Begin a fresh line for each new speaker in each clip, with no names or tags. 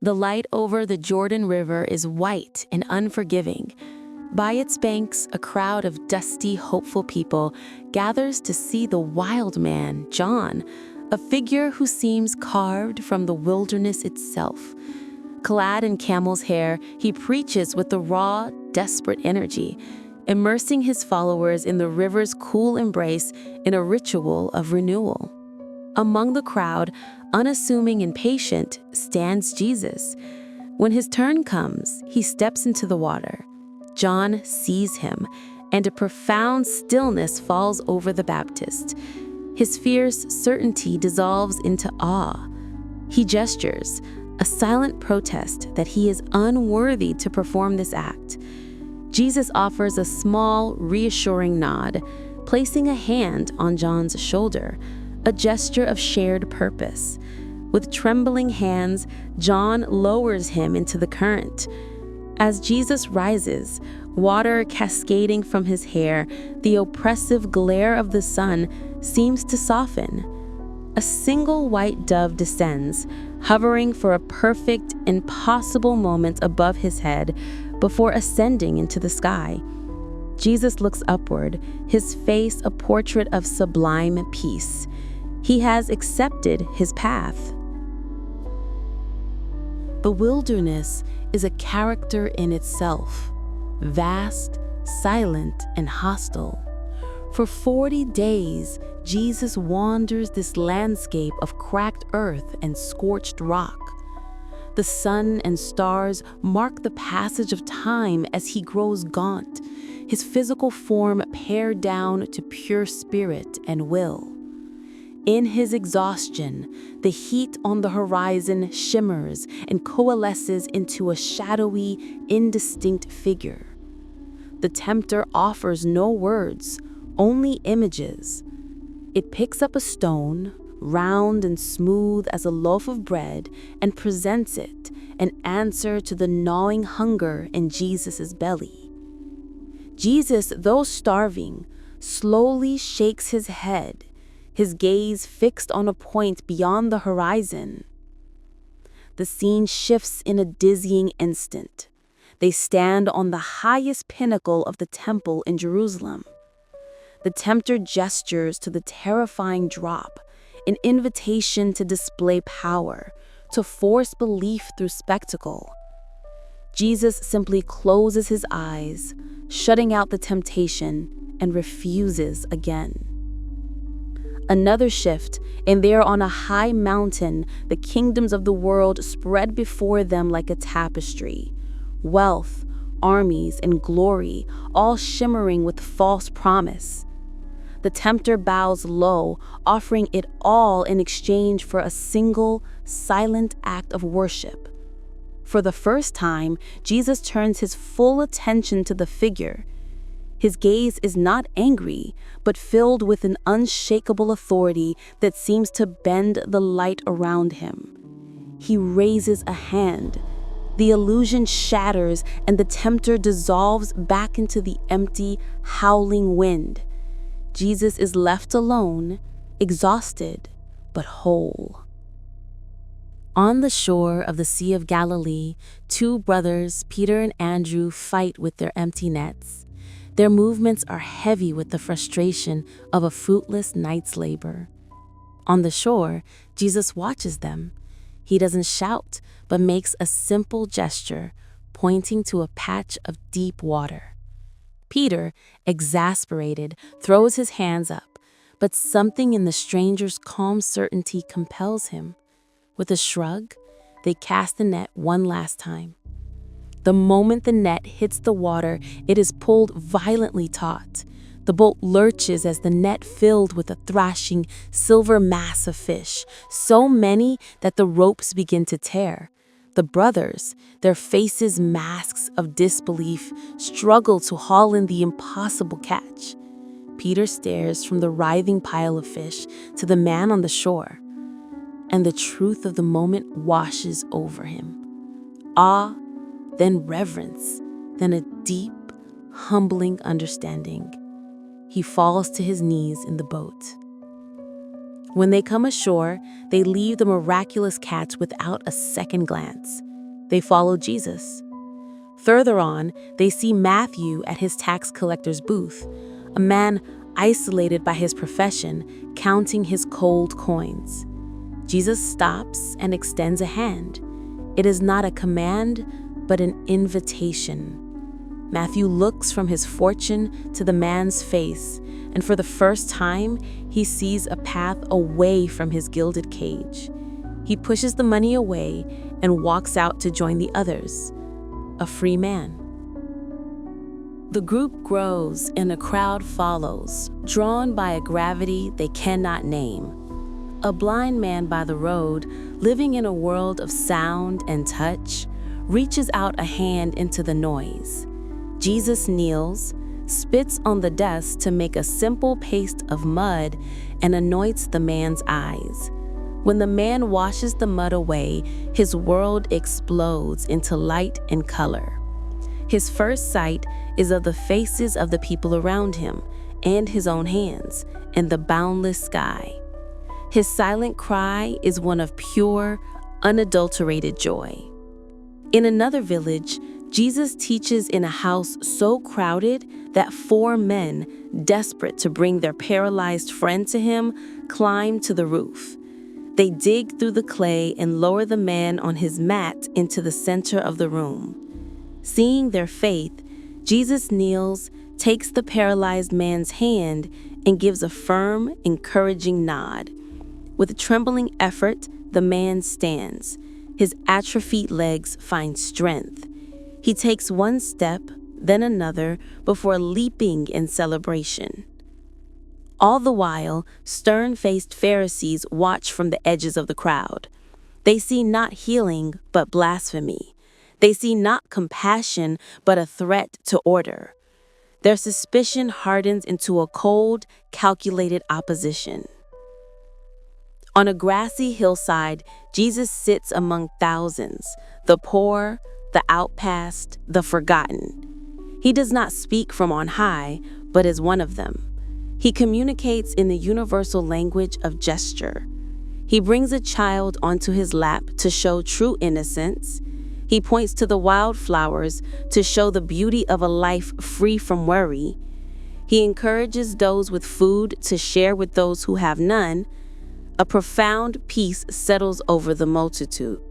The light over the Jordan River is white and unforgiving. By its banks, a crowd of dusty, hopeful people gathers to see the wild man, John, a figure who seems carved from the wilderness itself. Clad in camel's hair, he preaches with a raw, desperate energy, immersing his followers in the river's cool embrace in a ritual of renewal. Among the crowd, unassuming and patient, stands Jesus. When his turn comes, he steps into the water. John sees him, and a profound stillness falls over the Baptist. His fierce certainty dissolves into awe. He gestures, a silent protest that he is unworthy to perform this act. Jesus offers a small, reassuring nod, placing a hand on John's shoulder, a gesture of shared purpose. With trembling hands, John lowers him into the current. As Jesus rises, water cascading from his hair, the oppressive glare of the sun seems to soften. A single white dove descends, hovering for a perfect, impossible moment above his head before ascending into the sky. Jesus looks upward, his face a portrait of sublime peace. He has accepted his path. The wilderness is a character in itself, vast, silent, and hostile. For 40 days, Jesus wanders this landscape of cracked earth and scorched rock. The sun and stars mark the passage of time as he grows gaunt, his physical form pared down to pure spirit and will. In his exhaustion, the heat on the horizon shimmers and coalesces into a shadowy, indistinct figure. The tempter offers no words, only images. It picks up a stone, round and smooth as a loaf of bread, and presents it, an answer to the gnawing hunger in Jesus' belly. Jesus, though starving, slowly shakes his head, his gaze fixed on a point beyond the horizon. The scene shifts in a dizzying instant. They stand on the highest pinnacle of the temple in Jerusalem. The tempter gestures to the terrifying drop, an invitation to display power, to force belief through spectacle. Jesus simply closes his eyes, shutting out the temptation, and refuses again. Another shift, and there on a high mountain, the kingdoms of the world spread before them like a tapestry. Wealth, armies, and glory, all shimmering with false promise. The tempter bows low, offering it all in exchange for a single, silent act of worship. For the first time, Jesus turns his full attention to the figure. His gaze is not angry, but filled with an unshakable authority that seems to bend the light around him. He raises a hand. The illusion shatters, and the tempter dissolves back into the empty, howling wind. Jesus is left alone, exhausted, but whole. On the shore of the Sea of Galilee, two brothers, Peter and Andrew, fight with their empty nets. Their movements are heavy with the frustration of a fruitless night's labor. On the shore, Jesus watches them. He doesn't shout, but makes a simple gesture, pointing to a patch of deep water. Peter, exasperated, throws his hands up, but something in the stranger's calm certainty compels him. With a shrug, they cast the net one last time. The moment the net hits the water, it is pulled violently taut. The boat lurches as the net filled with a thrashing, silver mass of fish, so many that the ropes begin to tear. The brothers, their faces masks of disbelief, struggle to haul in the impossible catch. Peter stares from the writhing pile of fish to the man on the shore, and the truth of the moment washes over him. Awe, then reverence, then a deep, humbling understanding. He falls to his knees in the boat. When they come ashore, they leave the miraculous catch without a second glance. They follow Jesus. Further on, they see Matthew at his tax collector's booth, a man isolated by his profession, counting his cold coins. Jesus stops and extends a hand. It is not a command, but an invitation. Matthew looks from his fortune to the man's face, and for the first time, he sees a path away from his gilded cage. He pushes the money away and walks out to join the others, a free man. The group grows and a crowd follows, drawn by a gravity they cannot name. A blind man by the road, living in a world of sound and touch, reaches out a hand into the noise. Jesus kneels, spits on the dust to make a simple paste of mud, and anoints the man's eyes. When the man washes the mud away, his world explodes into light and color. His first sight is of the faces of the people around him, and his own hands, and the boundless sky. His silent cry is one of pure, unadulterated joy. In another village, Jesus teaches in a house so crowded that 4 men, desperate to bring their paralyzed friend to him, climb to the roof. They dig through the clay and lower the man on his mat into the center of the room. Seeing their faith, Jesus kneels, takes the paralyzed man's hand, and gives a firm, encouraging nod. With a trembling effort, the man stands. His atrophied legs find strength. He takes one step, then another, before leaping in celebration. All the while, stern-faced Pharisees watch from the edges of the crowd. They see not healing, but blasphemy. They see not compassion, but a threat to order. Their suspicion hardens into a cold, calculated opposition. On a grassy hillside, Jesus sits among thousands, the poor, the outcast, the forgotten. He does not speak from on high, but is one of them. He communicates in the universal language of gesture. He brings a child onto his lap to show true innocence. He points to the wildflowers to show the beauty of a life free from worry. He encourages those with food to share with those who have none. A profound peace settles over the multitude.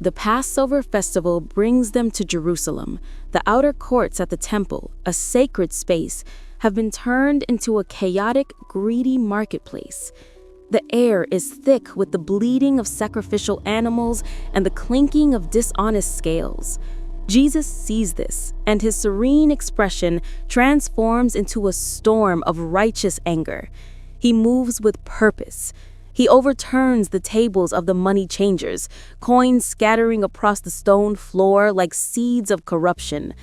The Passover festival brings them to Jerusalem. The outer courts at the temple, a sacred space, have been turned into a chaotic, greedy marketplace. The air is thick with the bleating of sacrificial animals and the clinking of dishonest scales. Jesus sees this, and his serene expression transforms into a storm of righteous anger. He moves with purpose. He overturns the tables of the money changers, coins scattering across the stone floor like seeds of corruption.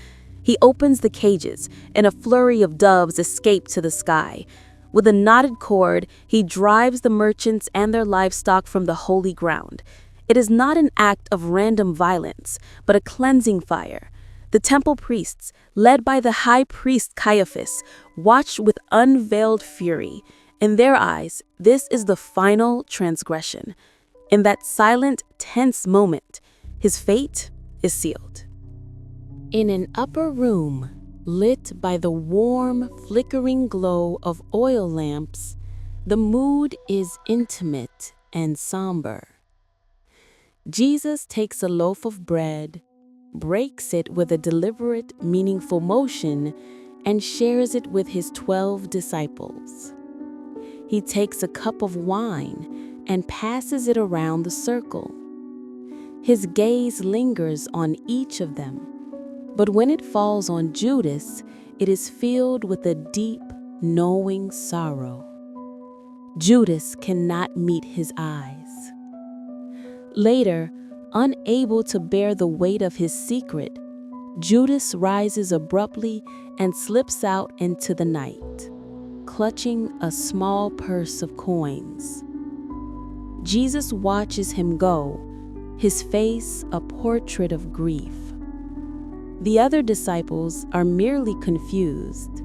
He opens the cages, and a flurry of doves escape to the sky. With a knotted cord, he drives the merchants and their livestock from the holy ground. It is not an act of random violence, but a cleansing fire. The temple priests, led by the high priest Caiaphas, watch with unveiled fury. In their eyes, this is the final transgression. In that silent, tense moment, his fate is sealed. In an upper room, lit by the warm, flickering glow of oil lamps, the mood is intimate and somber. Jesus takes a loaf of bread, breaks it with a deliberate, meaningful motion, and shares it with his 12 disciples. He takes a cup of wine and passes it around the circle. His gaze lingers on each of them, but when it falls on Judas, it is filled with a deep, knowing sorrow. Judas cannot meet his eyes. Later, unable to bear the weight of his secret, Judas rises abruptly and slips out into the night, clutching a small purse of coins. Jesus watches him go, his face a portrait of grief. The other disciples are merely confused.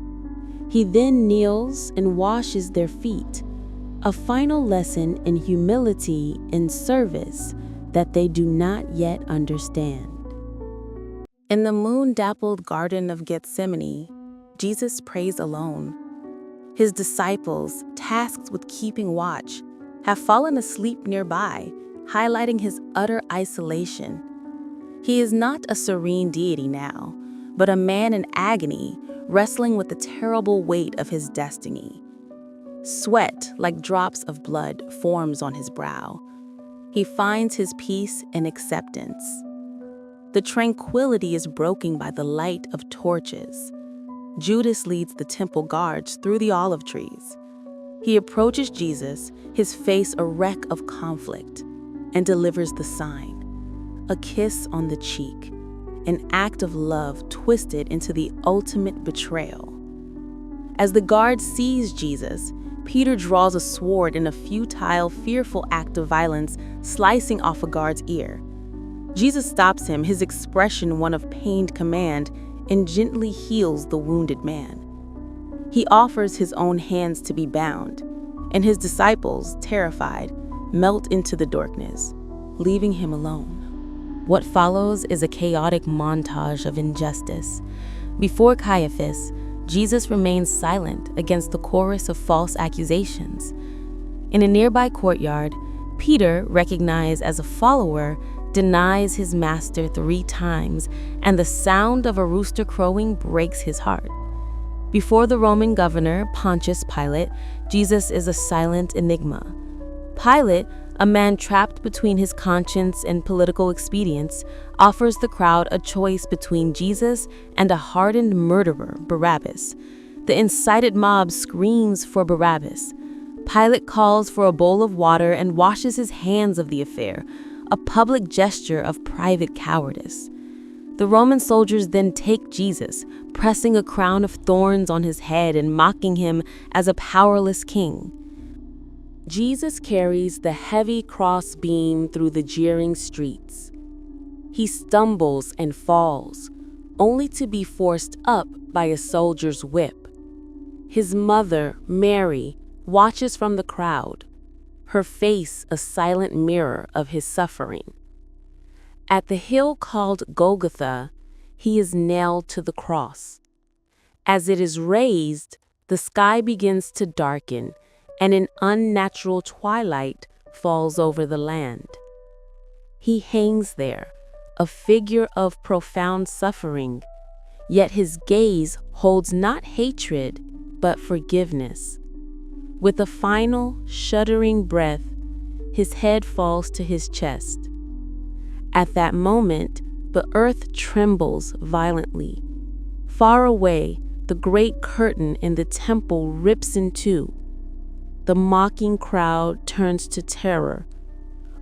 He then kneels and washes their feet, a final lesson in humility and service that they do not yet understand. In the moon-dappled Garden of Gethsemane, Jesus prays alone. His disciples, tasked with keeping watch, have fallen asleep nearby, highlighting his utter isolation. He is not a serene deity now, but a man in agony, wrestling with the terrible weight of his destiny. Sweat, like drops of blood, forms on his brow. He finds his peace in acceptance. The tranquility is broken by the light of torches. Judas leads the temple guards through the olive trees. He approaches Jesus, his face a wreck of conflict, and delivers the sign, a kiss on the cheek, an act of love twisted into the ultimate betrayal. As the guard sees Jesus, Peter draws a sword in a futile, fearful act of violence, slicing off a guard's ear. Jesus stops him, his expression one of pained command, and gently heals the wounded man. He offers his own hands to be bound, and his disciples, terrified, melt into the darkness, leaving him alone. What follows is a chaotic montage of injustice. Before Caiaphas, Jesus remains silent against the chorus of false accusations. In a nearby courtyard, Peter, recognized as a follower, denies his master 3 times, and the sound of a rooster crowing breaks his heart. Before the Roman governor, Pontius Pilate, Jesus is a silent enigma. Pilate, a man trapped between his conscience and political expedience, offers the crowd a choice between Jesus and a hardened murderer, Barabbas. The incited mob screams for Barabbas. Pilate calls for a bowl of water and washes his hands of the affair, a public gesture of private cowardice. The Roman soldiers then take Jesus, pressing a crown of thorns on his head and mocking him as a powerless king. Jesus carries the heavy cross beam through the jeering streets. He stumbles and falls, only to be forced up by a soldier's whip. His mother, Mary, watches from the crowd, her face a silent mirror of his suffering. At the hill called Golgotha, he is nailed to the cross. As it is raised, the sky begins to darken, and an unnatural twilight falls over the land. He hangs there, a figure of profound suffering, yet his gaze holds not hatred, but forgiveness. With a final, shuddering breath, his head falls to his chest. At that moment, the earth trembles violently. Far away, the great curtain in the temple rips in two. The mocking crowd turns to terror.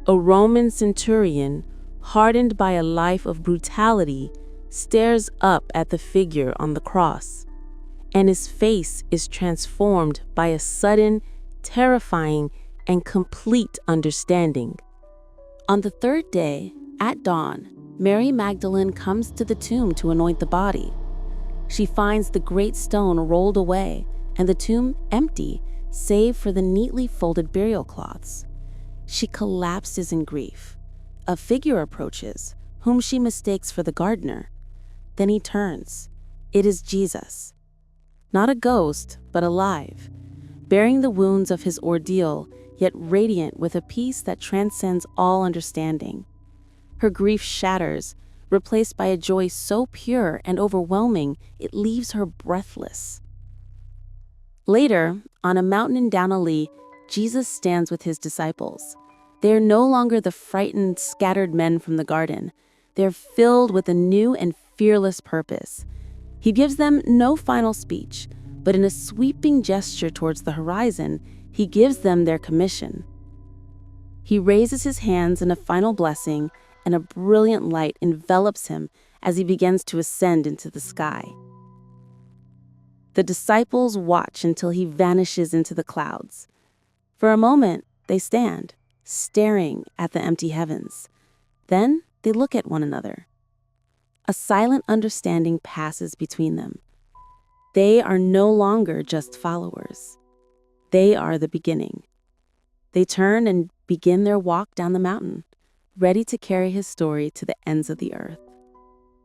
A Roman centurion, hardened by a life of brutality, stares up at the figure on the cross, and his face is transformed by a sudden, terrifying, and complete understanding. On the 3rd day, at dawn, Mary Magdalene comes to the tomb to anoint the body. She finds the great stone rolled away and the tomb empty, save for the neatly folded burial cloths. She collapses in grief. A figure approaches, whom she mistakes for the gardener. Then he turns. It is Jesus. Not a ghost, but alive, bearing the wounds of his ordeal, yet radiant with a peace that transcends all understanding. Her grief shatters, replaced by a joy so pure and overwhelming it leaves her breathless. Later, on a mountain in Galilee, Jesus stands with his disciples. They are no longer the frightened, scattered men from the garden. They are filled with a new and fearless purpose. He gives them no final speech, but in a sweeping gesture towards the horizon, he gives them their commission. He raises his hands in a final blessing, and a brilliant light envelops him as he begins to ascend into the sky. The disciples watch until he vanishes into the clouds. For a moment, they stand, staring at the empty heavens. Then they look at one another. A silent understanding passes between them. They are no longer just followers. They are the beginning. They turn and begin their walk down the mountain, ready to carry his story to the ends of the earth.